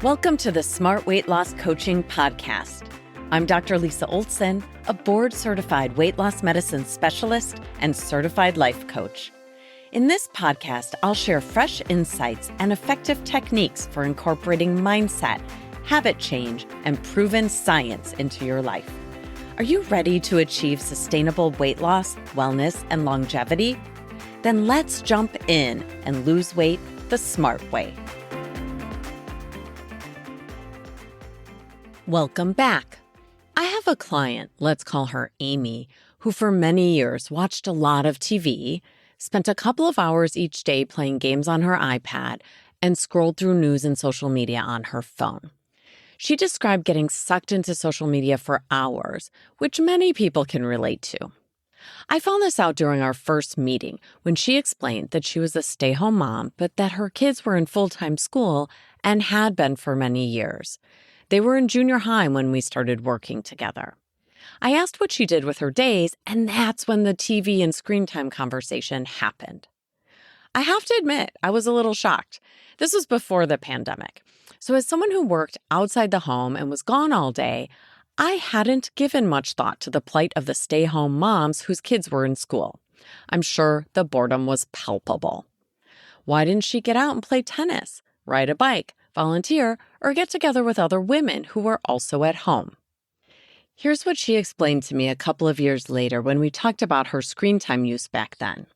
Welcome to the Smart Weight Loss Coaching Podcast. I'm Dr. Lisa Olson, a board-certified weight loss medicine specialist and certified life coach. In this podcast, I'll share fresh insights and effective techniques for incorporating mindset, habit change, and proven science into your life. Are you ready to achieve sustainable weight loss, wellness, and longevity? Then let's jump in and lose weight the smart way. Welcome back. I have a client, let's call her Amy, who for many years watched a lot of TV, spent a couple of hours each day playing games on her iPad, and scrolled through news and social media on her phone. She described getting sucked into social media for hours, which many people can relate to. I found this out during our first meeting when she explained that she was a stay-home mom, but that her kids were in full-time school and had been for many years. They were in junior high when we started working together. I asked what she did with her days, and that's when the TV and screen time conversation happened. I have to admit, I was a little shocked. This was before the pandemic. So as someone who worked outside the home and was gone all day, I hadn't given much thought to the plight of the stay-home moms whose kids were in school. I'm sure the boredom was palpable. Why didn't she get out and play tennis, ride a bike, volunteer, or get together with other women who were also at home? Here's what she explained to me a couple of years later when we talked about her screen time use back then.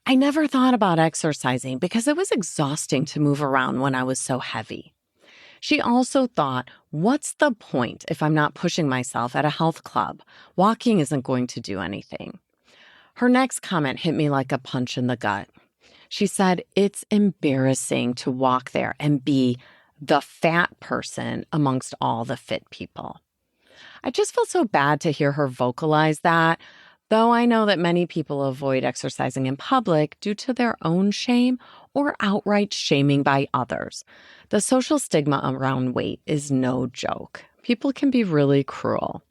I never thought about exercising because it was exhausting to move around when I was so heavy. She also thought, what's the point if I'm not pushing myself at a health club? Walking isn't going to do anything. Her next comment hit me like a punch in the gut. She said, it's embarrassing to walk there and be the fat person amongst all the fit people. I just felt so bad to hear her vocalize that, though I know that many people avoid exercising in public due to their own shame or outright shaming by others. The social stigma around weight is no joke. People can be really cruel.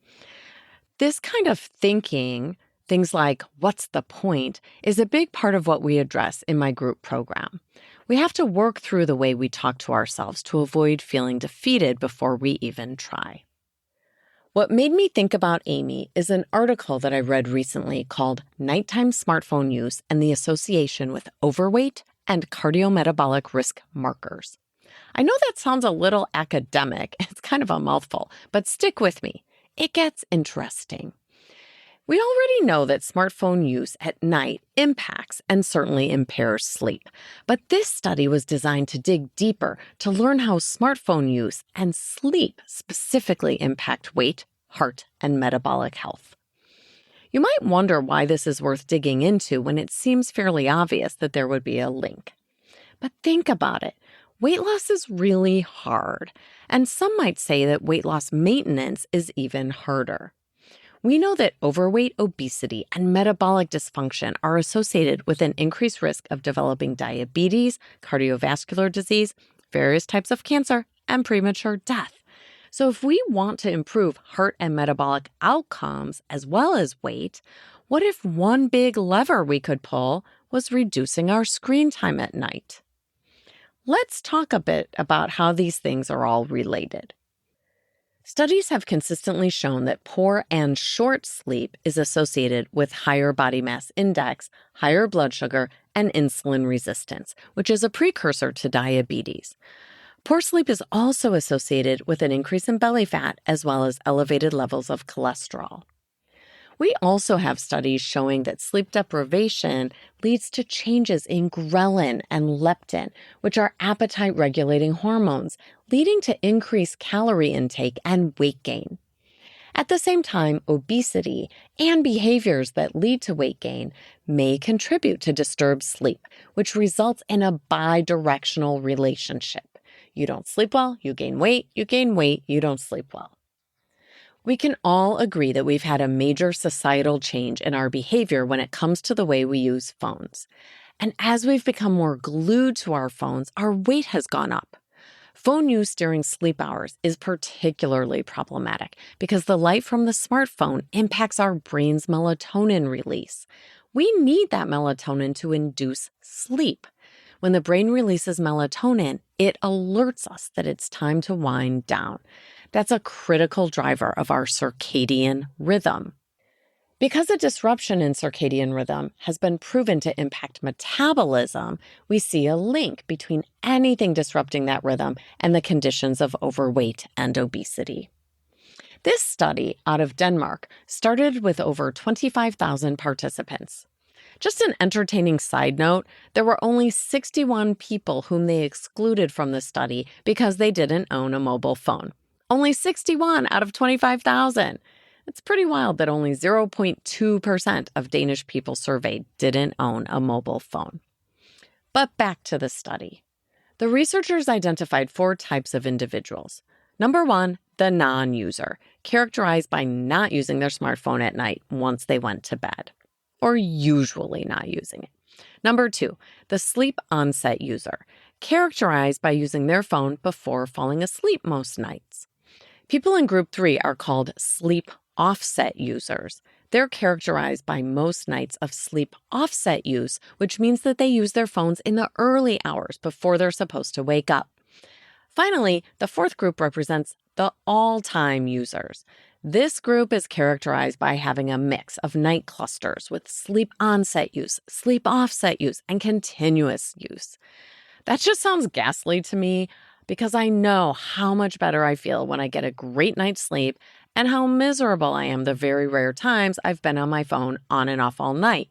This kind of thinking, things like, what's the point, is a big part of what we address in my group program. We have to work through the way we talk to ourselves to avoid feeling defeated before we even try. What made me think about Amy is an article that I read recently called Nighttime Smartphone Use and the Association with Overweight and Cardiometabolic Risk Markers. I know that sounds a little academic, it's kind of a mouthful, but stick with me. It gets interesting. We already know that smartphone use at night impacts and certainly impairs sleep. But this study was designed to dig deeper to learn how smartphone use and sleep specifically impact weight, heart, and metabolic health. You might wonder why this is worth digging into when it seems fairly obvious that there would be a link. But think about it. Weight loss is really hard, and some might say that weight loss maintenance is even harder. We know that overweight, obesity, and metabolic dysfunction are associated with an increased risk of developing diabetes, cardiovascular disease, various types of cancer, and premature death. So if we want to improve heart and metabolic outcomes as well as weight, what if one big lever we could pull was reducing our screen time at night? Let's talk a bit about how these things are all related. Studies have consistently shown that poor and short sleep is associated with higher body mass index, higher blood sugar, and insulin resistance, which is a precursor to diabetes. Poor sleep is also associated with an increase in belly fat as well as elevated levels of cholesterol. We also have studies showing that sleep deprivation leads to changes in ghrelin and leptin, which are appetite-regulating hormones, leading to increased calorie intake and weight gain. At the same time, obesity and behaviors that lead to weight gain may contribute to disturbed sleep, which results in a bi-directional relationship. You don't sleep well, you gain weight, you don't sleep well. We can all agree that we've had a major societal change in our behavior when it comes to the way we use phones. And as we've become more glued to our phones, our weight has gone up. Phone use during sleep hours is particularly problematic because the light from the smartphone impacts our brain's melatonin release. We need that melatonin to induce sleep. When the brain releases melatonin, it alerts us that it's time to wind down. That's a critical driver of our circadian rhythm. Because a disruption in circadian rhythm has been proven to impact metabolism, we see a link between anything disrupting that rhythm and the conditions of overweight and obesity. This study out of Denmark started with over 25,000 participants. Just an entertaining side note, there were only 61 people whom they excluded from the study because they didn't own a mobile phone. Only 61 out of 25,000. It's pretty wild that only 0.2% of Danish people surveyed didn't own a mobile phone. But back to the study. The researchers identified 4 types of individuals. Number 1, the non-user, characterized by not using their smartphone at night once they went to bed, or usually not using it. Number 2, the sleep onset user, characterized by using their phone before falling asleep most nights. People in group 3 are called sleep offset users. They're characterized by most nights of sleep offset use, which means that they use their phones in the early hours before they're supposed to wake up. Finally, the 4th group represents the all-time users. This group is characterized by having a mix of night clusters with sleep onset use, sleep offset use, and continuous use. That just sounds ghastly to me because I know how much better I feel when I get a great night's sleep and how miserable I am the very rare times I've been on my phone on and off all night.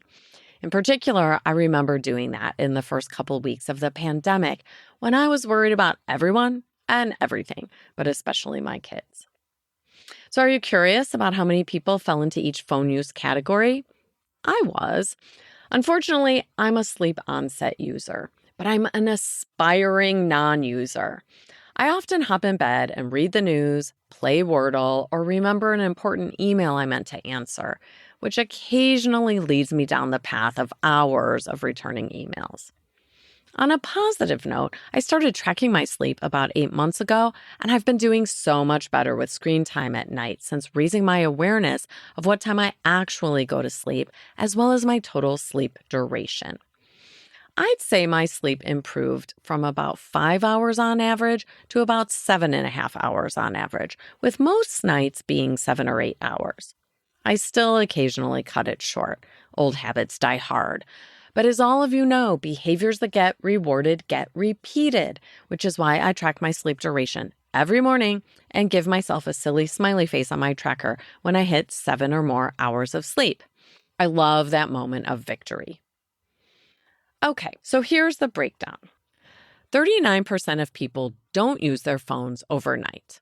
In particular, I remember doing that in the first couple weeks of the pandemic when I was worried about everyone and everything, but especially my kids. So are you curious about how many people fell into each phone use category? I was. Unfortunately, I'm a sleep onset user, but I'm an aspiring non-user. I often hop in bed and read the news, play Wordle, or remember an important email I meant to answer, which occasionally leads me down the path of hours of returning emails. On a positive note, I started tracking my sleep about 8 months ago, and I've been doing so much better with screen time at night since raising my awareness of what time I actually go to sleep, as well as my total sleep duration. I'd say my sleep improved from about 5 hours on average to about 7.5 hours on average, with most nights being 7 or 8 hours. I still occasionally cut it short. Old habits die hard. But as all of you know, behaviors that get rewarded get repeated, which is why I track my sleep duration every morning and give myself a silly smiley face on my tracker when I hit 7 or more hours of sleep. I love that moment of victory. Okay, so here's the breakdown. 39% of people don't use their phones overnight.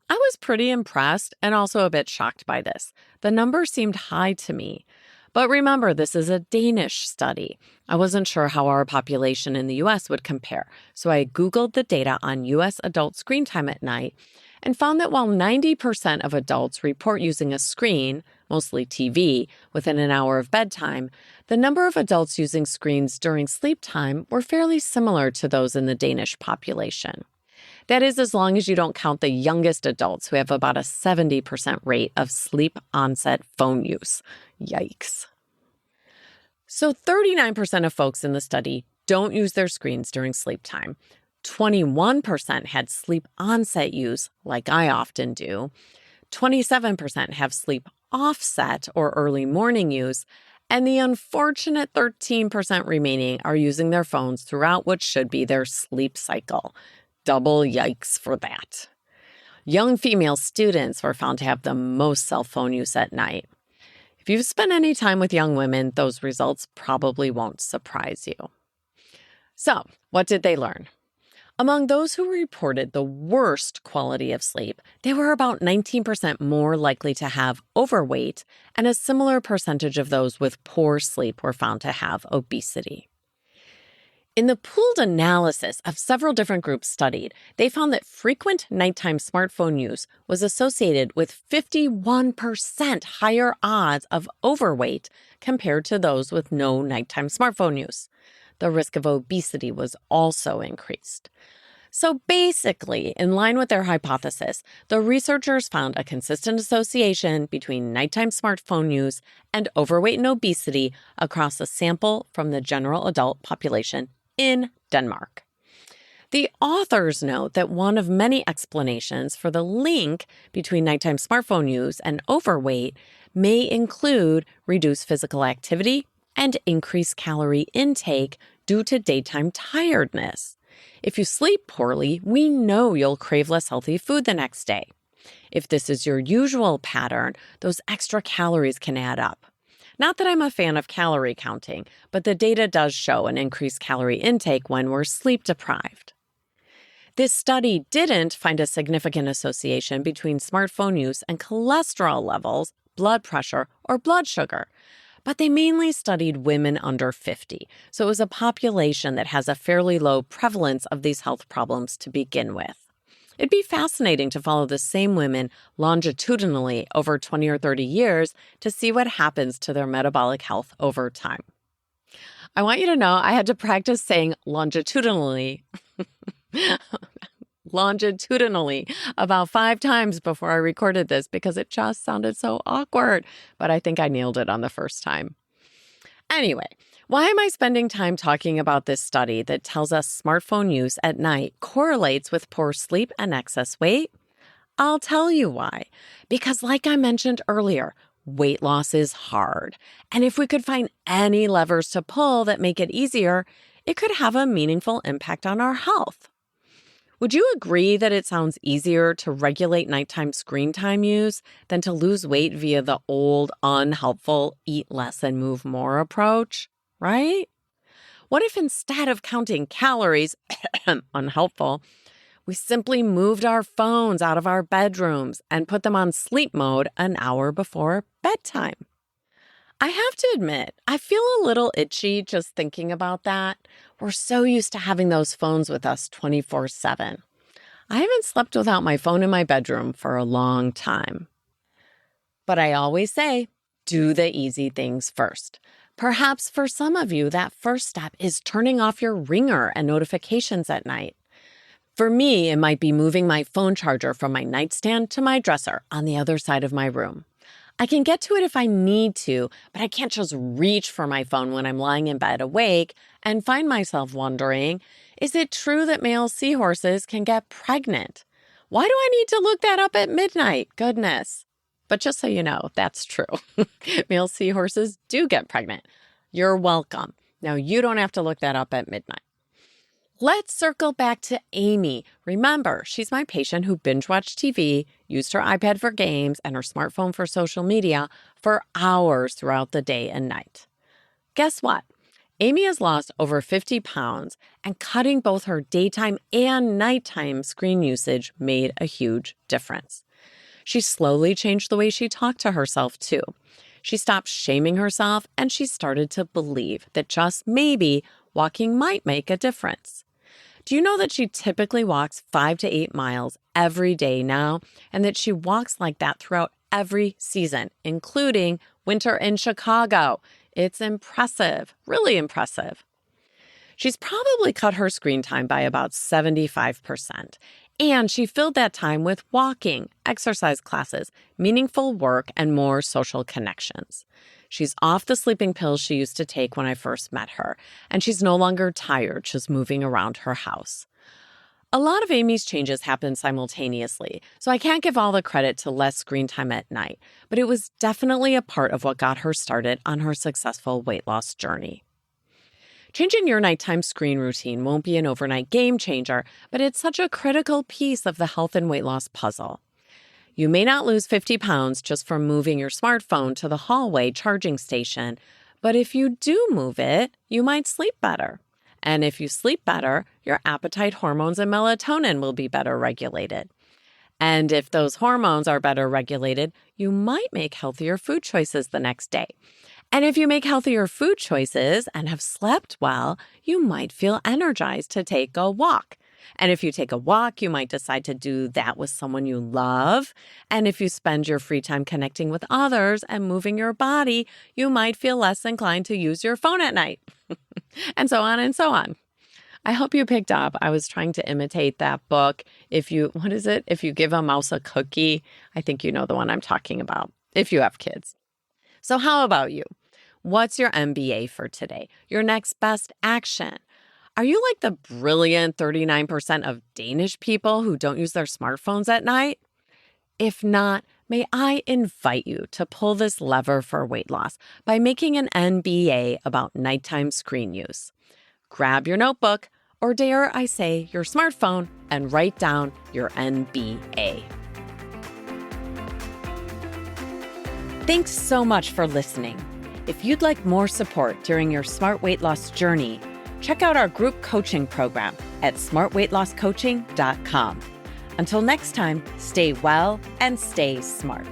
I was pretty impressed and also a bit shocked by this. The number seemed high to me. But remember, this is a Danish study. I wasn't sure how our population in the US would compare, so I Googled the data on US adult screen time at night and found that while 90% of adults report using a screen, mostly TV, within an hour of bedtime, the number of adults using screens during sleep time were fairly similar to those in the Danish population. That is, as long as you don't count the youngest adults who have about a 70% rate of sleep onset phone use. Yikes. So 39% of folks in the study don't use their screens during sleep time. 21% had sleep onset use, like I often do. 27% have sleep offset or early morning use. And the unfortunate 13% remaining are using their phones throughout what should be their sleep cycle. Double yikes for that. Young female students were found to have the most cell phone use at night. If you've spent any time with young women, those results probably won't surprise you. So, what did they learn? Among those who reported the worst quality of sleep, they were about 19% more likely to have overweight, and a similar percentage of those with poor sleep were found to have obesity. In the pooled analysis of several different groups studied, they found that frequent nighttime smartphone use was associated with 51% higher odds of overweight compared to those with no nighttime smartphone use. The risk of obesity was also increased. So basically, in line with their hypothesis, the researchers found a consistent association between nighttime smartphone use and overweight and obesity across a sample from the general adult population in Denmark. The authors note that one of many explanations for the link between nighttime smartphone use and overweight may include reduced physical activity and increased calorie intake due to daytime tiredness. If you sleep poorly, we know you'll crave less healthy food the next day. If this is your usual pattern, those extra calories can add up. Not that I'm a fan of calorie counting, but the data does show an increased calorie intake when we're sleep deprived. This study didn't find a significant association between smartphone use and cholesterol levels, blood pressure, or blood sugar. But they mainly studied women under 50, so it was a population that has a fairly low prevalence of these health problems to begin with. It'd be fascinating to follow the same women longitudinally over 20 or 30 years to see what happens to their metabolic health over time. I want you to know I had to practice saying longitudinally about 5 times before I recorded this because it just sounded so awkward, but I think I nailed it on the first time. Anyway, why am I spending time talking about this study that tells us smartphone use at night correlates with poor sleep and excess weight? I'll tell you why. Because like I mentioned earlier, weight loss is hard. And if we could find any levers to pull that make it easier, it could have a meaningful impact on our health. Would you agree that it sounds easier to regulate nighttime screen time use than to lose weight via the old, unhelpful eat less and move more approach, right? What if instead of counting calories, unhelpful, we simply moved our phones out of our bedrooms and put them on sleep mode an hour before bedtime? I have to admit, I feel a little itchy just thinking about that. We're so used to having those phones with us 24/7. I haven't slept without my phone in my bedroom for a long time. But I always say, do the easy things first. Perhaps for some of you, that first step is turning off your ringer and notifications at night. For me, it might be moving my phone charger from my nightstand to my dresser on the other side of my room. I can get to it if I need to, but I can't just reach for my phone when I'm lying in bed awake and find myself wondering, is it true that male seahorses can get pregnant? Why do I need to look that up at midnight? Goodness. But just so you know, that's true. Male seahorses do get pregnant. You're welcome. Now, you don't have to look that up at midnight. Let's circle back to Amy. Remember, she's my patient who binge-watched TV, used her iPad for games, and her smartphone for social media for hours throughout the day and night. Guess what? Amy has lost over 50 pounds, and cutting both her daytime and nighttime screen usage made a huge difference. She slowly changed the way she talked to herself, too. She stopped shaming herself, and she started to believe that just maybe walking might make a difference. Do you know that she typically walks 5 to 8 miles every day now, and that she walks like that throughout every season, including winter in Chicago? It's impressive, really impressive. She's probably cut her screen time by about 75%, and she filled that time with walking, exercise classes, meaningful work, and more social connections. She's off the sleeping pills she used to take when I first met her, and she's no longer tired just moving around her house. A lot of Amy's changes happened simultaneously, so I can't give all the credit to less screen time at night, but it was definitely a part of what got her started on her successful weight loss journey. Changing your nighttime screen routine won't be an overnight game changer, but it's such a critical piece of the health and weight loss puzzle. You may not lose 50 pounds just from moving your smartphone to the hallway charging station, but if you do move it, you might sleep better. And if you sleep better, your appetite hormones and melatonin will be better regulated. And if those hormones are better regulated, you might make healthier food choices the next day. And if you make healthier food choices and have slept well, you might feel energized to take a walk. And if you take a walk, you might decide to do that with someone you love. And if you spend your free time connecting with others and moving your body, you might feel less inclined to use your phone at night. And so on and so on. I hope you picked up. I was trying to imitate that book. If you give a mouse a cookie, I think you know the one I'm talking about, if you have kids. So how about you? What's your MBA for today? Your next best action? Are you like the brilliant 39% of Danish people who don't use their smartphones at night? If not, may I invite you to pull this lever for weight loss by making an NBA about nighttime screen use. Grab your notebook, or dare I say your smartphone, and write down your NBA. Thanks so much for listening. If you'd like more support during your smart weight loss journey, check out our group coaching program at smartweightlosscoaching.com. Until next time, stay well and stay smart.